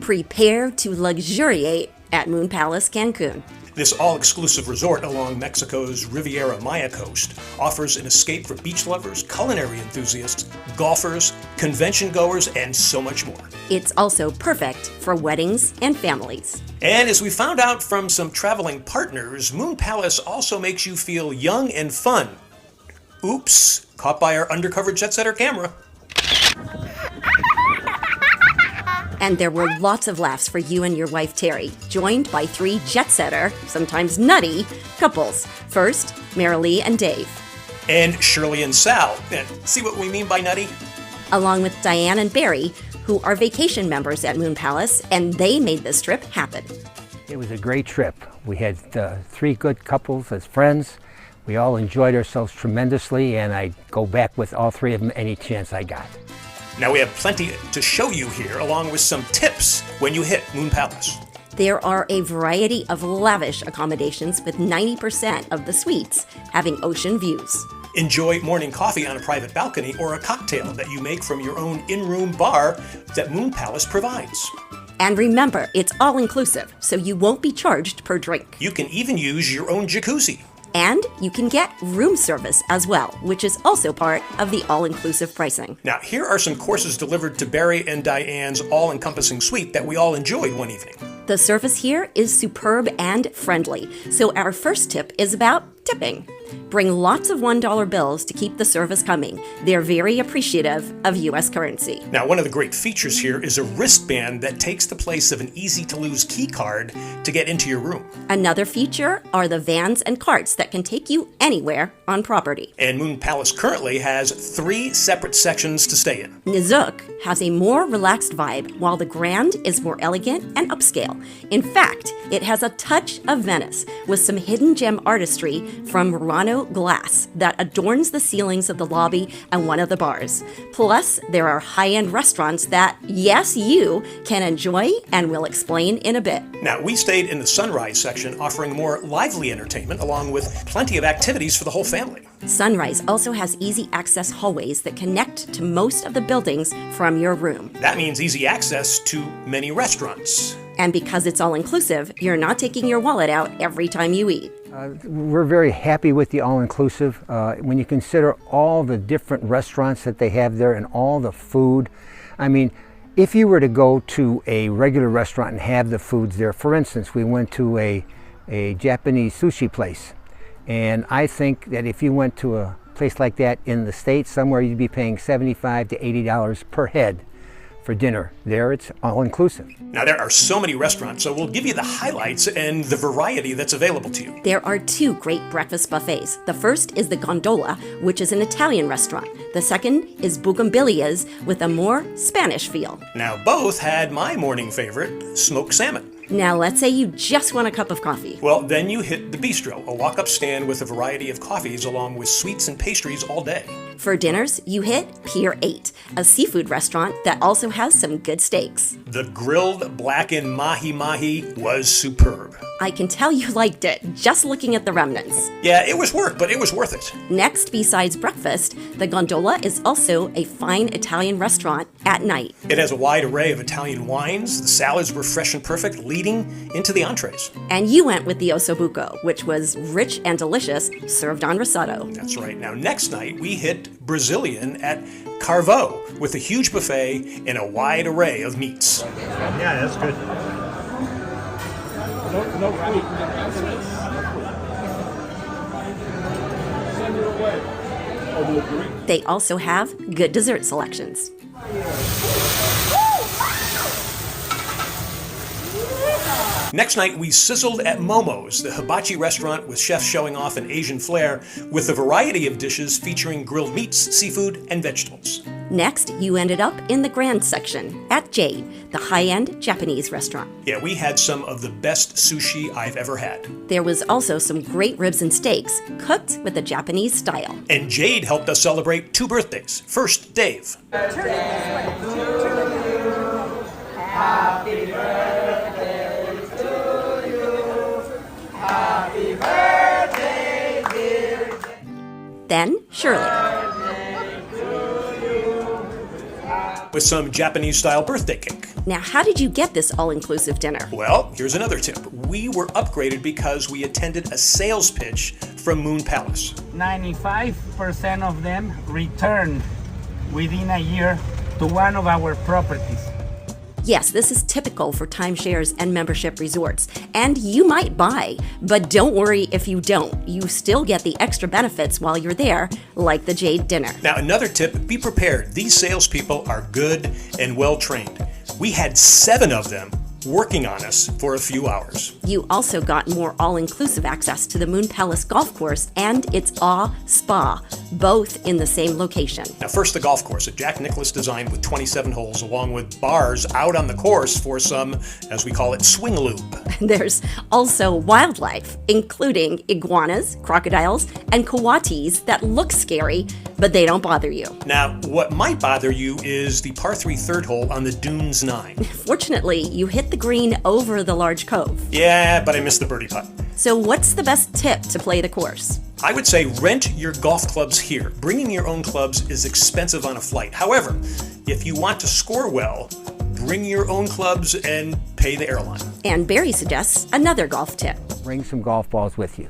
Prepare to luxuriate at Moon Palace Cancun. This all-exclusive resort along Mexico's Riviera Maya coast offers an escape for beach lovers, culinary enthusiasts, golfers, convention goers, and so much more. It's also perfect for weddings and families. And as we found out from some traveling partners, Moon Palace also makes you feel young and fun. Oops, caught by our undercover Jetsetter camera. And there were lots of laughs for you and your wife, Teri, joined by 3 jet-setter, sometimes nutty, couples. First, Marilee and Dave. And Shirley and Sal. And see what we mean by nutty? Along with Diane and Barry, who are vacation members at Moon Palace, and they made this trip happen. It was a great trip. We had 3 good couples as friends. We all enjoyed ourselves tremendously, and I'd go back with all 3 of them any chance I got. Now we have plenty to show you here, along with some tips when you hit Moon Palace. There are a variety of lavish accommodations, with 90% of the suites having ocean views. Enjoy morning coffee on a private balcony or a cocktail that you make from your own in-room bar that Moon Palace provides. And remember, it's all-inclusive, so you won't be charged per drink. You can even use your own jacuzzi. And you can get room service as well, which is also part of the all-inclusive pricing. Now, here are some courses delivered to Barry and Diane's all-encompassing suite that we all enjoyed one evening. The service here is superb and friendly, so our first tip is about tipping. Bring lots of $1 bills to keep the service coming. They're very appreciative of U.S. currency. Now, one of the great features here is a wristband that takes the place of an easy-to-lose key card to get into your room. Another feature are the vans and carts that can take you anywhere on property. And Moon Palace currently has 3 separate sections to stay in. Nizuc has a more relaxed vibe, while the Grand is more elegant and upscale. In fact, it has a touch of Venice, with some hidden gem artistry from Murano glass that adorns the ceilings of the lobby and one of the bars. Plus, there are high-end restaurants that, yes, you can enjoy, and we'll explain in a bit. Now, we stayed in the Sunrise section, offering more lively entertainment along with plenty of activities for the whole family. Sunrise also has easy access hallways that connect to most of the buildings from your room. That means easy access to many restaurants. And because it's all-inclusive, you're not taking your wallet out every time you eat. We're very happy with the all-inclusive. When you consider all the different restaurants that they have there and all the food, I mean, if you were to go to a regular restaurant and have the foods there, for instance, we went to a Japanese sushi place, and I think that if you went to a place like that in the States, somewhere you'd be paying $75 to $80 per head for dinner. There, it's all-inclusive. Now, there are so many restaurants, so we'll give you the highlights and the variety that's available to you. There are 2 great breakfast buffets. The first is the Gondola, which is an Italian restaurant. The second is Bugambilia's, with a more Spanish feel. Now, both had my morning favorite, smoked salmon. Now, let's say you just want a cup of coffee. Well, then you hit the Bistro, a walk-up stand with a variety of coffees along with sweets and pastries all day. For dinners, you hit Pier 8, a seafood restaurant that also has some good steaks. The grilled blackened mahi-mahi was superb. I can tell you liked it, just looking at the remnants. Yeah, it was work, but it was worth it. Next, besides breakfast, the Gondola is also a fine Italian restaurant at night. It has a wide array of Italian wines. The salads were fresh and perfect, leading into the entrees. And you went with the ossobuco, which was rich and delicious, served on risotto. That's right. Now, next night, we hit Brazilian at Carvo with a huge buffet and a wide array of meats. Yeah, that's good. No food. They also have good dessert selections. Next night, we sizzled at Momo's, the hibachi restaurant with chefs showing off an Asian flair with a variety of dishes featuring grilled meats, seafood, and vegetables. Next, you ended up in the Grand section at Jade, the high-end Japanese restaurant. Yeah, we had some of the best sushi I've ever had. There was also some great ribs and steaks, cooked with the Japanese style. And Jade helped us celebrate 2 birthdays. First, Dave. Happy birthday to you. Happy birthday, dear. Then Shirley. Birthday to you. with some Japanese-style birthday cake. Now, how did you get this all-inclusive dinner? Well, here's another tip. We were upgraded because we attended a sales pitch from Moon Palace. 95% of them returned within a year to one of our properties. Yes, this is typical for timeshares and membership resorts, and you might buy, but don't worry if you don't. You still get the extra benefits while you're there, like the Jade dinner. Now, another tip, be prepared. These salespeople are good and well trained. We had 7 of them working on us for a few hours. You also got more all-inclusive access to the Moon Palace golf course and its Awe Spa, both in the same location. Now, first the golf course, a Jack Nicklaus design with 27 holes, along with bars out on the course for some, as we call it, swing lube. There's also wildlife, including iguanas, crocodiles, and coatis that look scary, but they don't bother you. Now, what might bother you is the par 3 third hole on the Dunes 9. Fortunately, you hit the green over the large cove. Yeah, but I missed the birdie putt. So what's the best tip to play the course? I would say rent your golf clubs here. Bringing your own clubs is expensive on a flight. However, if you want to score well, bring your own clubs and pay the airline. And Barry suggests another golf tip. Bring some golf balls with you.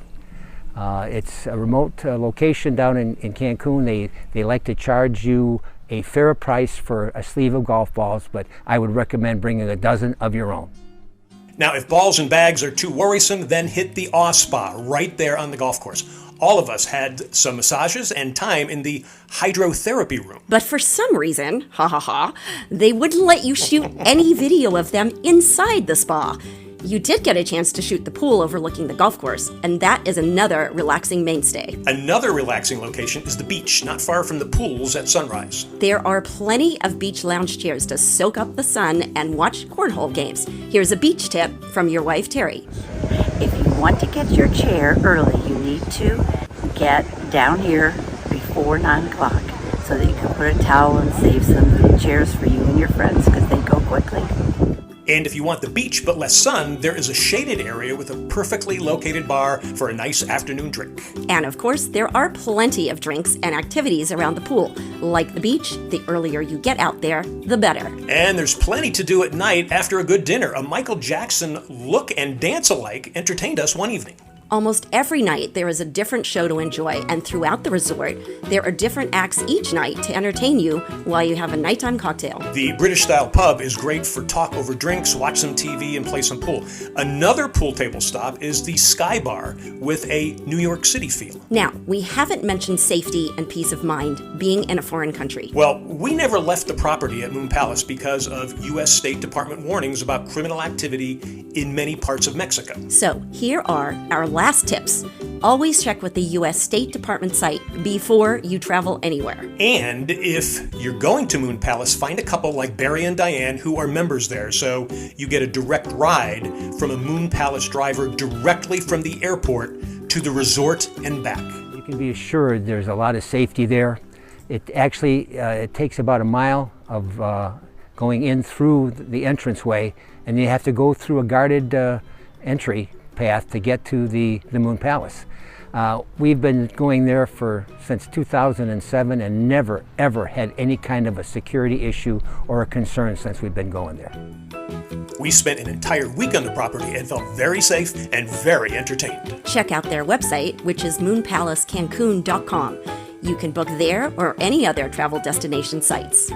It's a remote location down in Cancun. They like to charge you a fair price for a sleeve of golf balls, but I would recommend bringing a dozen of your own. Now, if balls and bags are too worrisome, then hit the Awe Spa right there on the golf course. All of us had some massages and time in the hydrotherapy room. But for some reason, they wouldn't let you shoot any video of them inside the spa. You did get a chance to shoot the pool overlooking the golf course, and that is another relaxing mainstay. Another relaxing location is the beach, not far from the pools at sunrise. There are plenty of beach lounge chairs to soak up the sun and watch cornhole games. Here's a beach tip from your wife, Teri. If you want to get your chair early, you need to get down here before 9 o'clock so that you can put a towel and save some chairs for you and your friends because they go quickly. And if you want the beach but less sun, there is a shaded area with a perfectly located bar for a nice afternoon drink. And of course, there are plenty of drinks and activities around the pool. Like the beach, the earlier you get out there, the better. And there's plenty to do at night after a good dinner. A Michael Jackson look and dance alike entertained us one evening. Almost every night there is a different show to enjoy, and throughout the resort, there are different acts each night to entertain you while you have a nighttime cocktail. The British-style pub is great for talk over drinks, watch some TV, and play some pool. Another pool table stop is the Sky Bar with a New York City feel. Now, we haven't mentioned safety and peace of mind being in a foreign country. Well, we never left the property at Moon Palace because of U.S. State Department warnings about criminal activity in many parts of Mexico. So, here are our last tips. Always check with the U.S. State Department site before you travel anywhere. And if you're going to Moon Palace, find a couple like Barry and Diane who are members there, so you get a direct ride from a Moon Palace driver directly from the airport to the resort and back. You can be assured there's a lot of safety there. It actually it takes about a mile of going in through the entranceway, and you have to go through a guarded entry path to get to the Moon Palace. We've been going there since 2007 and never ever had any kind of a security issue or a concern since we've been going there. We spent an entire week on the property and felt very safe and very entertained. Check out their website, which is moonpalacecancun.com. You can book there or any other travel destination sites.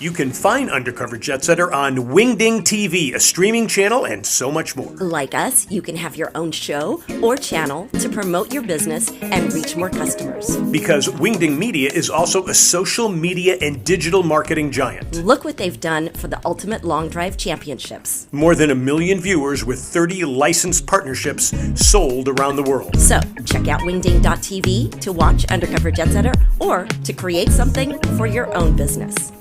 You can find Undercover Jetsetter on Wingding TV, a streaming channel, and so much more. Like us, you can have your own show or channel to promote your business and reach more customers. Because Wingding Media is also a social media and digital marketing giant. Look what they've done for the Ultimate Long Drive Championships. More than 1 million viewers with 30 licensed partnerships sold around the world. So, check out wingding.tv to watch Undercover Jetsetter or to create something for your own business.